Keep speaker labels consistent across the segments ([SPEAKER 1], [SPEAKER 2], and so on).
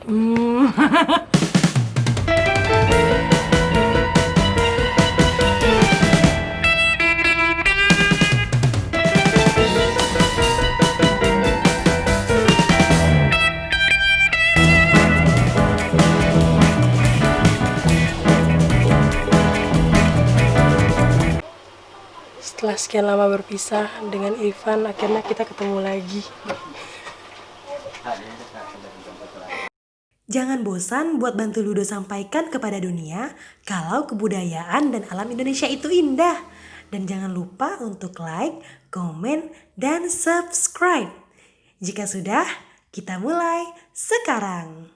[SPEAKER 1] Hmm. Setelah sekian lama berpisah dengan Irfan, akhirnya kita ketemu lagi.
[SPEAKER 2] Jangan bosan buat bantu Ludo sampaikan kepada dunia kalau kebudayaan dan alam Indonesia itu indah. Dan jangan lupa untuk like, komen, dan subscribe. Jika sudah, kita mulai sekarang.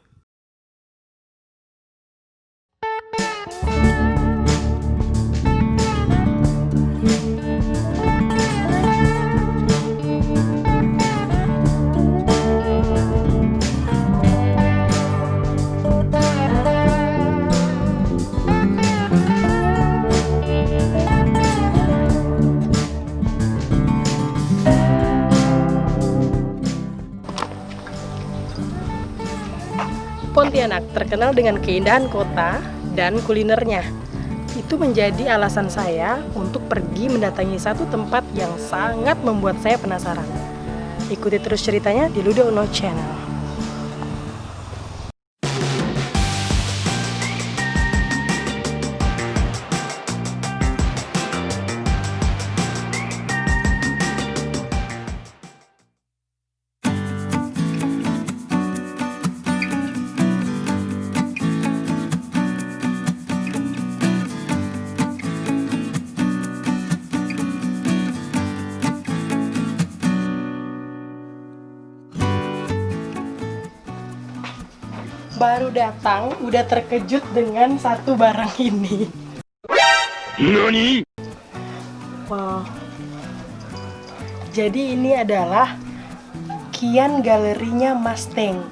[SPEAKER 1] Pontianak terkenal dengan keindahan kota dan kulinernya. Itu menjadi alasan saya untuk pergi mendatangi satu tempat yang sangat membuat saya penasaran. Ikuti terus ceritanya di Ludo Uno Channel. Baru datang, udah terkejut dengan satu barang ini.
[SPEAKER 3] NANI?
[SPEAKER 1] Wow. Jadi ini adalah Kian galerinya Mas Teng.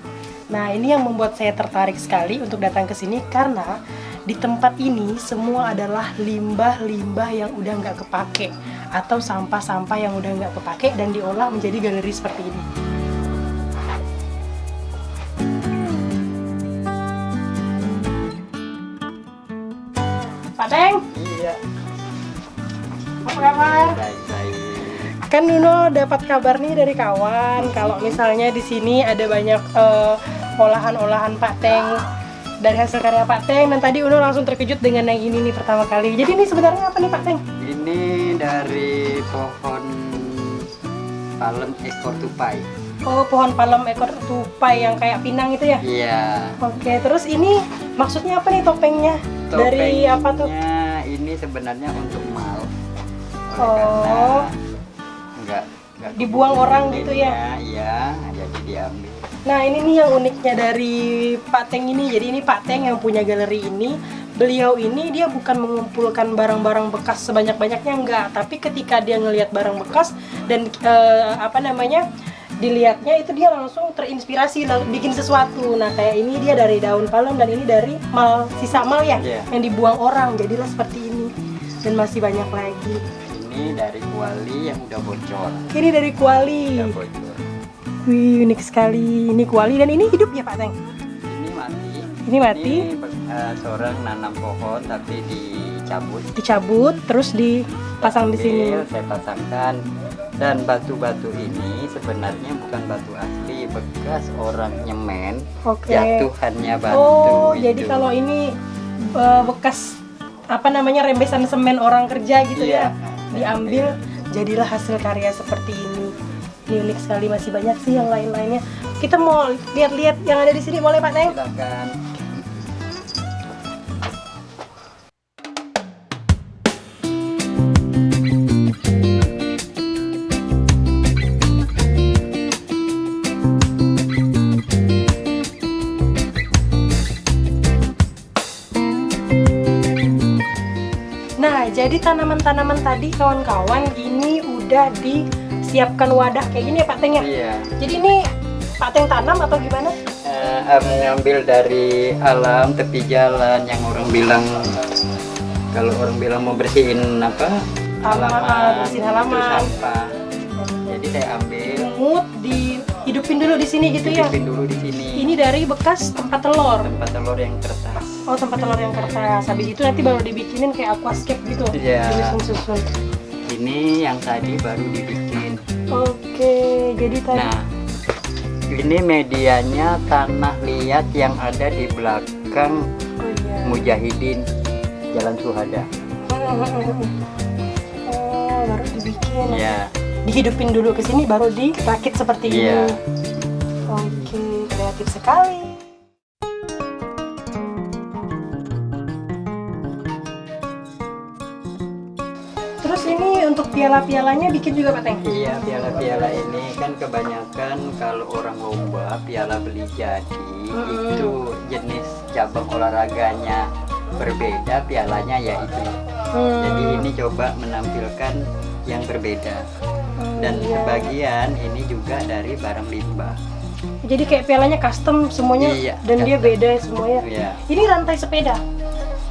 [SPEAKER 1] Nah, ini yang membuat saya tertarik sekali untuk datang ke sini karena di tempat ini semua adalah limbah-limbah yang udah nggak kepake atau sampah-sampah yang udah nggak kepake dan diolah menjadi galeri seperti ini. Pak Teng,
[SPEAKER 3] Iya.
[SPEAKER 1] apa kabar?
[SPEAKER 3] Baik-baik.
[SPEAKER 1] Kan Nuno dapat kabar nih dari kawan kalau misalnya di sini ada banyak olahan-olahan Pak Teng dari hasil karya Pak Teng, dan tadi Uno langsung terkejut dengan yang ini nih pertama kali. Jadi ini sebenarnya apa nih Pak Teng?
[SPEAKER 3] Ini dari pohon palem ekor tupai.
[SPEAKER 1] Oh, pohon palem ekor tupai yang kayak pinang itu ya?
[SPEAKER 3] Iya.
[SPEAKER 1] Oke, terus ini maksudnya apa nih topengnya? Dari apa tuh?
[SPEAKER 3] Topengnya ini sebenarnya untuk mal.
[SPEAKER 1] Oh.
[SPEAKER 3] Enggak
[SPEAKER 1] Dibuang orang gitu ya?
[SPEAKER 3] Iya, jadi diambil.
[SPEAKER 1] Nah, ini nih yang uniknya dari Pak Teng ini. Jadi ini Pak Teng yang punya galeri ini. Beliau ini dia bukan mengumpulkan barang-barang bekas sebanyak-banyaknya, enggak, tapi ketika dia ngelihat barang bekas dan dilihatnya itu dia langsung terinspirasi lalu bikin sesuatu. Nah, kayak ini dia dari daun palem dan ini dari mal, sisa mal ya,
[SPEAKER 3] Yeah.
[SPEAKER 1] yang dibuang orang, jadilah seperti ini. Dan masih banyak lagi.
[SPEAKER 3] Ini dari kuali yang udah bocor.
[SPEAKER 1] Ini dari kuali.
[SPEAKER 3] Udah bocor.
[SPEAKER 1] Wih, unik sekali. Ini kuali dan ini hidup ya Pak Teng?
[SPEAKER 3] Ini mati.
[SPEAKER 1] Ini mati.
[SPEAKER 3] Ini seorang nanam pohon tapi dicabut.
[SPEAKER 1] Dicabut terus dipasang di sini.
[SPEAKER 3] Saya pasangkan, dan batu-batu ini sebenarnya bukan batu asli, bekas orang nyemen.
[SPEAKER 1] Oke.
[SPEAKER 3] Jatuhannya batu.
[SPEAKER 1] Oh,
[SPEAKER 3] itu.
[SPEAKER 1] jadi kalau ini bekas rembesan semen orang kerja gitu
[SPEAKER 3] Iya.
[SPEAKER 1] ya, diambil jadilah hasil karya seperti ini. Ini unik sekali, masih banyak sih yang lain-lainnya. Kita mau lihat-lihat yang ada di sini, boleh Pak Teng?
[SPEAKER 3] Silakan.
[SPEAKER 1] Nah, jadi tanaman-tanaman tadi kawan-kawan ini udah disiapkan wadah kayak gini ya Pak Teng ya?
[SPEAKER 3] Iya.
[SPEAKER 1] Jadi ini Pak Teng tanam atau gimana?
[SPEAKER 3] Mengambil dari alam tepi jalan yang orang bilang, kalau orang bilang mau bersihin bersihin
[SPEAKER 1] Bersihin halaman.
[SPEAKER 3] itu sampah. Jadi saya ambil.
[SPEAKER 1] Lumut dihidupin dulu di sini gitu ya.
[SPEAKER 3] Hidupin dulu di sini.
[SPEAKER 1] Ini dari bekas tempat telur.
[SPEAKER 3] Tempat telur yang kertas.
[SPEAKER 1] Oh, tempat telur yang kertas. Habis itu nanti baru dibikinin kayak aquascape gitu.
[SPEAKER 3] Iya.
[SPEAKER 1] Susun.
[SPEAKER 3] Ini yang tadi baru dibikin.
[SPEAKER 1] Oke, jadi tadi.
[SPEAKER 3] Nah, ini medianya tanah liat yang ada di belakang
[SPEAKER 1] Oh iya.
[SPEAKER 3] Mujahidin Jalan Suhada.
[SPEAKER 1] Oh, baru dibikin.
[SPEAKER 3] Ya.
[SPEAKER 1] Dihidupin dulu ke sini baru dirakit seperti ini.
[SPEAKER 3] Iya.
[SPEAKER 1] Oke, kreatif sekali. Terus ini untuk piala-pialanya bikin juga Pak Teng?
[SPEAKER 3] Iya, piala-piala ini kan kebanyakan kalau orang lomba piala beli jadi itu jenis cabang olahraganya berbeda, pialanya ya itu. Jadi ini coba menampilkan yang berbeda. Dan sebagian ini juga dari barang limbah.
[SPEAKER 1] Jadi kayak pialanya custom semuanya.
[SPEAKER 3] Iya,
[SPEAKER 1] dan dia
[SPEAKER 3] custom.
[SPEAKER 1] beda semuanya.
[SPEAKER 3] Iya.
[SPEAKER 1] Ini rantai sepeda.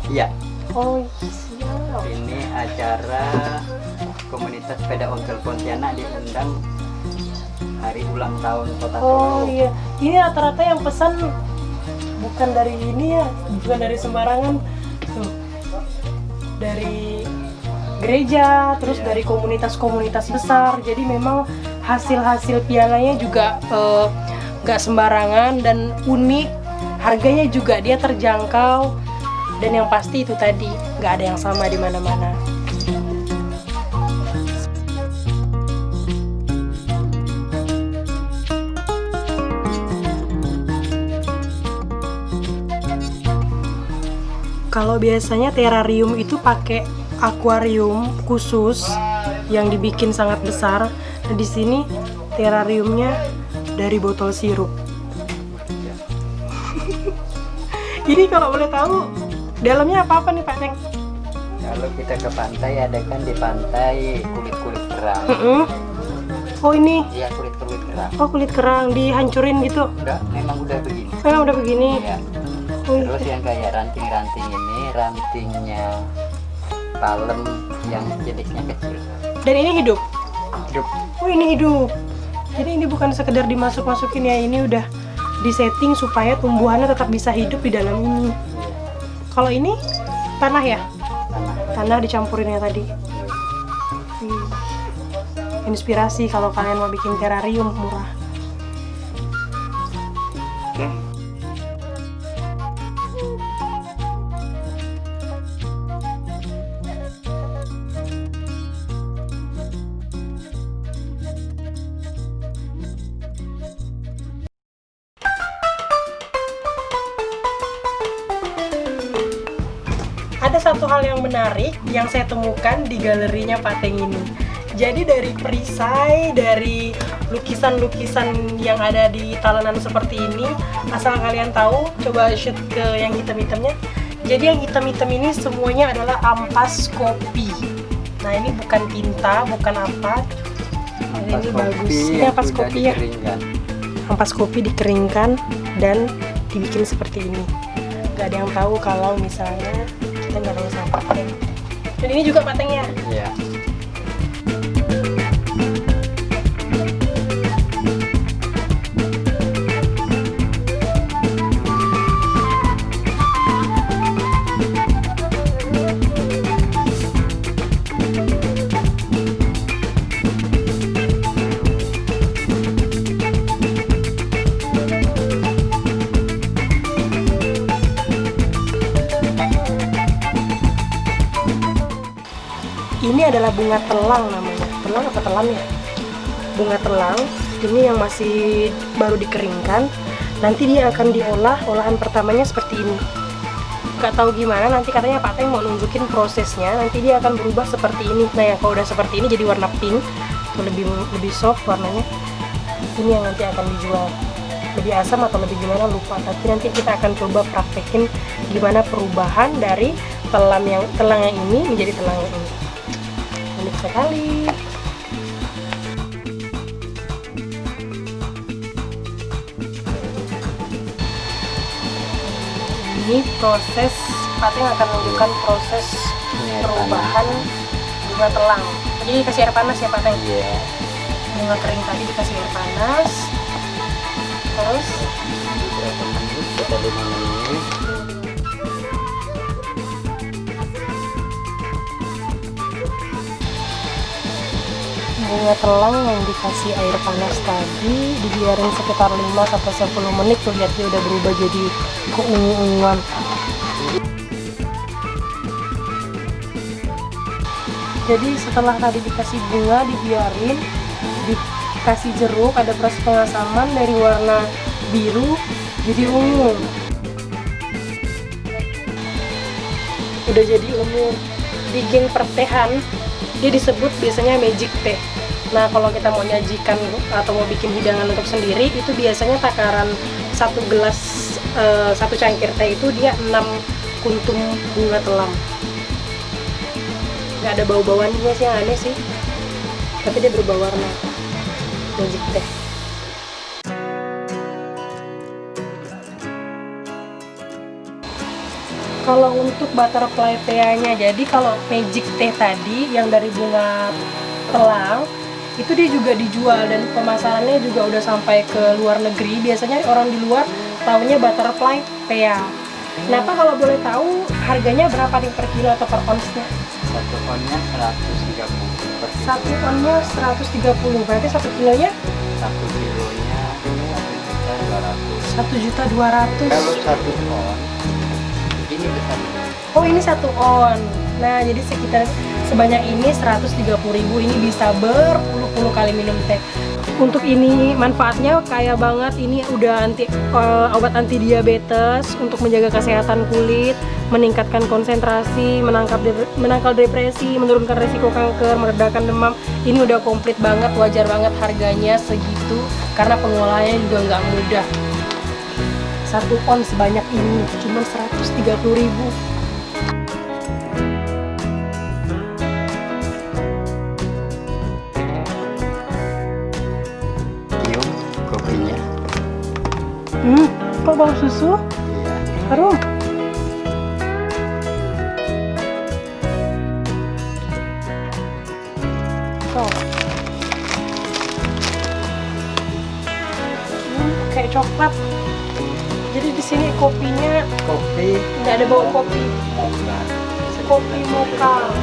[SPEAKER 3] Iya,
[SPEAKER 1] Oh siap.
[SPEAKER 3] ini acara komunitas sepeda ontel Pontianak diundang hari ulang tahun Kota
[SPEAKER 1] Oh
[SPEAKER 3] Solo.
[SPEAKER 1] iya. Ini rata-rata yang pesan bukan dari ini ya, bukan dari sembarangan. Tuh. Dari gereja, terus
[SPEAKER 3] Iya.
[SPEAKER 1] dari komunitas-komunitas besar. Jadi memang hasil-hasil pialanya juga nggak sembarangan dan unik. Harganya juga dia terjangkau. Dan yang pasti itu tadi, nggak ada yang sama di mana-mana. Kalau biasanya terrarium itu pakai akuarium khusus yang dibikin sangat besar. Nah, di sini terrariumnya dari botol sirup. Ini kalau boleh tahu dalamnya apa-apa nih Pak Teng?
[SPEAKER 3] Kalau kita ke pantai, ada kan di pantai kulit-kulit kerang.
[SPEAKER 1] Oh ini,
[SPEAKER 3] Iya, kulit-kulit kerang.
[SPEAKER 1] oh kulit kerang dihancurin gitu.
[SPEAKER 3] Memang udah begini.
[SPEAKER 1] Memang udah begini.
[SPEAKER 3] Iya.
[SPEAKER 1] Oh, iya.
[SPEAKER 3] Terus yang kayak ranting-ranting ini, rantingnya palem yang jenisnya kecil.
[SPEAKER 1] Dan ini hidup.
[SPEAKER 3] Hidup.
[SPEAKER 1] Oh ini hidup. Jadi ini bukan sekedar dimasuk-masukin ya, ini udah disetting supaya tumbuhannya tetap bisa hidup di dalam ini.
[SPEAKER 3] Iya,
[SPEAKER 1] Kalau ini tanah ya?
[SPEAKER 3] tanah.
[SPEAKER 1] Tanah dicampurin ya tadi. Inspirasi kalau kalian mau bikin terrarium murah.
[SPEAKER 3] Oke.
[SPEAKER 1] Ada satu hal yang menarik yang saya temukan di galerinya Pak Teng ini. Jadi dari perisai, dari lukisan-lukisan yang ada di talenan seperti ini, asal kalian tahu, coba shoot ke yang hitam-hitamnya. Jadi yang hitam-hitam ini semuanya adalah ampas kopi. Nah ini bukan tinta, bukan apa. Ini bagus. Ini ampas kopi ya.
[SPEAKER 3] Dikeringkan.
[SPEAKER 1] Ampas kopi dikeringkan dan dibikin seperti ini. Gak ada yang tahu kalau misalnya kita nggak tahu sama Pak Teng. Dan ini juga Pak Teng ya.
[SPEAKER 3] Iya.
[SPEAKER 1] Ini adalah bunga telang namanya. Telang apa telam ya? Bunga telang. Ini yang masih baru dikeringkan. Nanti dia akan diolah. Olahan pertamanya seperti ini. Gak tahu gimana. Nanti katanya Pak Teng mau nunjukin prosesnya. Nanti dia akan berubah seperti ini. Nah ya kalau udah seperti ini jadi warna pink. Atau lebih soft warnanya. Ini yang nanti akan dijual. Lebih asam atau lebih gimana lupa. Tapi nanti kita akan coba praktekin gimana perubahan dari telang yang ini menjadi telang yang ini. Unik sekali. Ini proses, Pak Teng akan menunjukkan proses perubahan bunga telang. Jadi dikasih air panas ya Pak Teng?
[SPEAKER 3] Iya.
[SPEAKER 1] Bunga kering tadi dikasih air panas. Terus
[SPEAKER 3] berapa menit? Kita 5 menit.
[SPEAKER 1] bunga telang yang dikasih air panas tadi dibiarin sekitar 5-10 menit tuh, lihat dia udah berubah jadi keungu-unguan. Jadi setelah tadi dikasih bunga, dibiarin, dikasih jeruk, ada proses pengasaman dari warna biru jadi ungu. Udah jadi ungu. Di geng pertehan dia disebut biasanya magic teh. Nah kalau kita mau nyajikan atau mau bikin hidangan untuk sendiri, itu biasanya takaran 1 gelas 1 cangkir teh itu dia 6 kuntum bunga telang. Nggak ada bau-bauannya sih, yang aneh sih, tapi dia berubah warna. Magic teh. Kalau untuk butterfly tea-nya, jadi kalau magic teh tadi yang dari bunga telang itu dia juga dijual dan pemasarannya juga udah sampai ke luar negeri. Biasanya orang di luar taunya butterfly tea. Kenapa, kalau boleh tahu harganya berapa nih per kilo atau per onsnya?
[SPEAKER 3] 1 onnya 130 per kilo.
[SPEAKER 1] 1 onnya 130, berarti 1 kilonya
[SPEAKER 3] 1 kilonya 1.200.000.
[SPEAKER 1] 1.200.000.
[SPEAKER 3] Kalau 1 on ini besar.
[SPEAKER 1] Oh ini 1 on. Nah jadi sekitar sebanyak ini 130.000, ini bisa berpuluh-puluh kali minum teh. Untuk ini manfaatnya kaya banget. Ini udah obat anti diabetes, untuk menjaga kesehatan kulit, meningkatkan konsentrasi, menangkal depresi, menurunkan resiko kanker, meredakan demam. Ini udah komplit banget, wajar banget harganya segitu karena pengolahannya juga nggak mudah. 1 on sebanyak ini cuma 130.000.
[SPEAKER 3] Cium kopinya.
[SPEAKER 1] Kok bau susu?
[SPEAKER 3] Iya.
[SPEAKER 1] Harum. Tuh. Kayak coklat. Jadi di sini kopinya
[SPEAKER 3] Kopi
[SPEAKER 1] nggak ada bau kopi.
[SPEAKER 3] bukan.
[SPEAKER 1] Kopi mocha.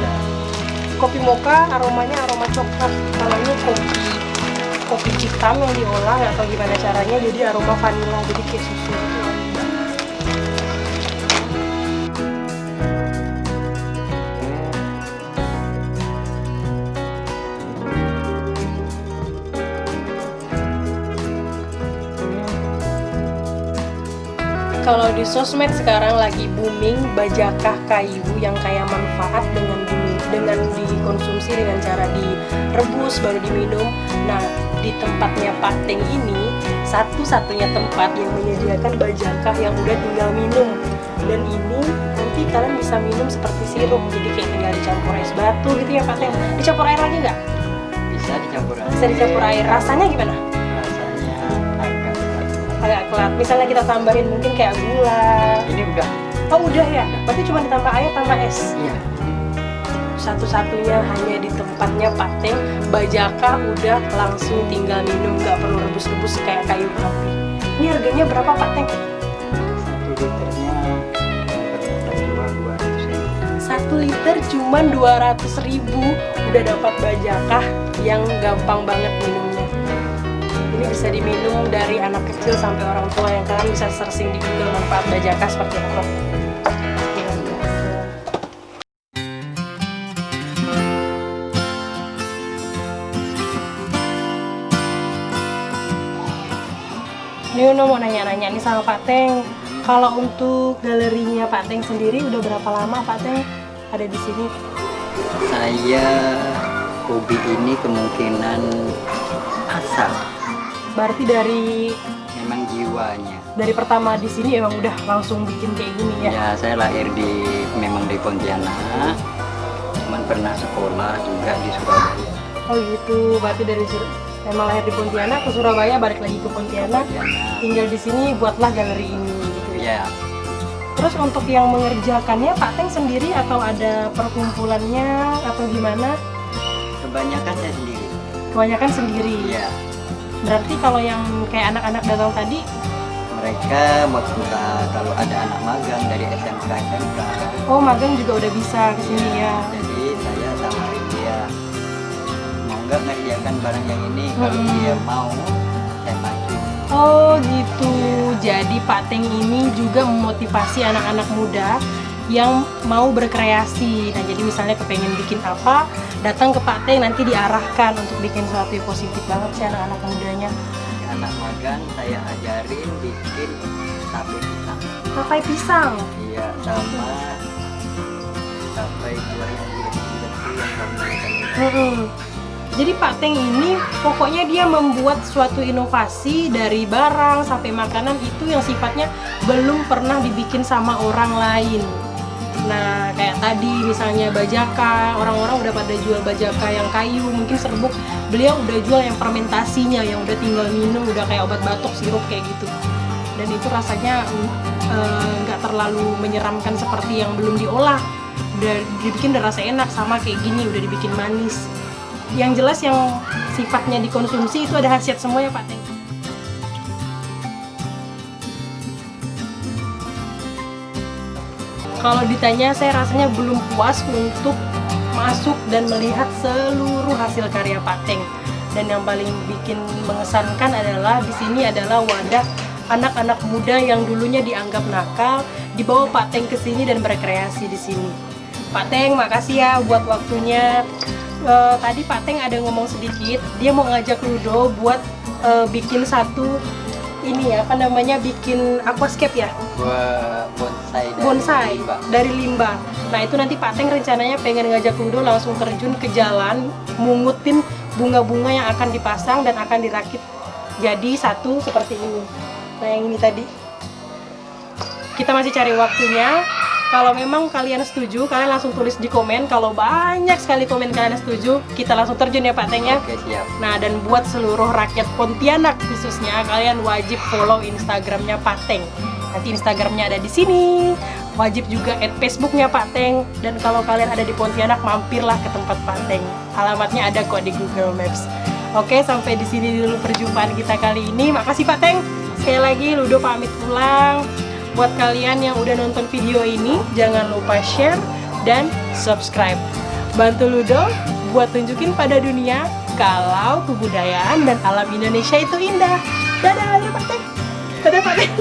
[SPEAKER 1] Kopi mocha aromanya aroma coklat. Kalau ini kopi hitam yang diolah, nggak tahu gimana caranya, jadi aroma vanilla, jadi kayak susu gitu. Kalau di sosmed sekarang lagi booming bajakah kayu yang kaya manfaat dengan dikonsumsi dengan cara direbus baru diminum. Nah, di tempatnya Pak Teng ini satu-satunya tempat yang menyediakan bajakah yang udah tinggal minum. Dan ini nanti kalian bisa minum seperti sirup, jadi kayak tinggal dicampur es batu gitu ya Pak Teng. Dicampur air lagi nggak?
[SPEAKER 3] Bisa dicampur air.
[SPEAKER 1] Bisa dicampur air. Rasanya gimana?
[SPEAKER 3] Rasanya
[SPEAKER 1] Agak kelat. Misalnya kita tambahin mungkin kayak gula.
[SPEAKER 3] ini udah.
[SPEAKER 1] Oh udah ya? Berarti cuma ditambah air tambah es.
[SPEAKER 3] Iya.
[SPEAKER 1] Satu-satunya hanya di tempatnya Pak Teng, bajakah udah langsung tinggal minum, nggak perlu rebus-rebus kayak kayu api. Ini harganya berapa Pak Teng?
[SPEAKER 3] 1 liternya pernah jual 200.000.
[SPEAKER 1] 1 liter cuma 200.000 udah dapat bajakah yang gampang banget minumnya. Ini bisa diminum dari anak kecil sampai orang tua, yang kalian bisa searching di Google manfaat bajakah seperti apa. Ini Uno mau nanya-nanya nih sama Pak Teng. Kalau untuk galerinya Pak Teng sendiri udah berapa lama Pak Teng ada di sini?
[SPEAKER 3] Saya hobi ini kemungkinan asal,
[SPEAKER 1] Berarti dari
[SPEAKER 3] memang jiwanya.
[SPEAKER 1] pertama di sini emang udah langsung bikin kayak gini ya?
[SPEAKER 3] Ya, saya lahir memang di Pontianak, cuman pernah sekolah juga di Surabaya.
[SPEAKER 1] Oh gitu, berarti emang lahir di Pontianak, ke Surabaya, balik lagi ke Pontianak, tinggal di sini buatlah galeri ini gitu ya?
[SPEAKER 3] Ya,
[SPEAKER 1] Terus untuk yang mengerjakannya Pak Teng sendiri atau ada perkumpulannya atau gimana?
[SPEAKER 3] kebanyakan saya sendiri.
[SPEAKER 1] Kebanyakan sendiri.
[SPEAKER 3] Iya.
[SPEAKER 1] Berarti kalau yang kayak anak-anak datang tadi,
[SPEAKER 3] Mereka waktu kalau ada anak magang dari SMK,
[SPEAKER 1] oh magang juga udah bisa kesini ya.
[SPEAKER 3] jadi saya tawarin dia mau nggak ngerjakan barang yang ini. Kalau dia mau, saya maju.
[SPEAKER 1] Oh gitu. Jadi Pak Teng ini juga memotivasi anak-anak muda yang mau berkreasi. Nah jadi misalnya kepengen bikin apa, datang ke Pak Teng, nanti diarahkan untuk bikin sesuatu yang positif banget sih anak-anak mudanya.
[SPEAKER 3] Anak magang saya ajarin bikin tape pisang.
[SPEAKER 1] Papai pisang.
[SPEAKER 3] Iya, sama tape jual yang bulat-bulat itu yang kamu makan.
[SPEAKER 1] Jadi Pak Teng ini pokoknya dia membuat suatu inovasi dari barang sampai makanan itu yang sifatnya belum pernah dibikin sama orang lain. Nah kayak tadi misalnya bajaka, orang-orang udah pada jual bajaka yang kayu, mungkin serbuk, beliau udah jual yang fermentasinya, yang udah tinggal minum, udah kayak obat batuk, sirup kayak gitu. Dan itu rasanya nggak terlalu menyeramkan seperti yang belum diolah. Udah dibikin udah rasa enak, sama kayak gini udah dibikin manis. Yang jelas yang sifatnya dikonsumsi itu ada khasiat semua ya Pak Teng. Kalau ditanya, saya rasanya belum puas untuk masuk dan melihat seluruh hasil karya Pak Teng. Dan yang paling bikin mengesankan adalah di sini adalah wadah anak-anak muda yang dulunya dianggap nakal, dibawa Pak Teng ke sini dan berkreasi di sini. Pak Teng, makasih ya buat waktunya. Tadi Pak Teng ada ngomong sedikit, dia mau ngajak Ludo buat bikin satu ini ya, apa namanya, bikin aquascape ya?
[SPEAKER 3] Buat
[SPEAKER 1] Bonsai dari limbah. Nah itu nanti Pak Teng rencananya pengen ngajak Ludo langsung terjun ke jalan, mungutin bunga-bunga yang akan dipasang dan akan dirakit jadi satu seperti ini. Nah yang ini tadi kita masih cari waktunya. Kalau memang kalian setuju, kalian langsung tulis di komen. Kalau banyak sekali komen kalian setuju, kita langsung terjun ya Pak Teng ya.
[SPEAKER 3] Oke, siap.
[SPEAKER 1] Nah dan buat seluruh rakyat Pontianak khususnya, kalian wajib follow Instagramnya Pak Teng. Nanti Instagramnya ada di sini. Wajib juga add Facebooknya Pak Teng. Dan kalau kalian ada di Pontianak, mampirlah ke tempat Pak Teng. Alamatnya ada kok di Google Maps. Oke, sampai di sini dulu perjumpaan kita kali ini. Makasih Pak Teng. Sekali lagi Ludo pamit pulang. Buat kalian yang udah nonton video ini, jangan lupa share dan subscribe. Bantu Ludo buat tunjukin pada dunia kalau kebudayaan dan alam Indonesia itu indah. Dadah ya Pak Teng. Dadah Pak Teng.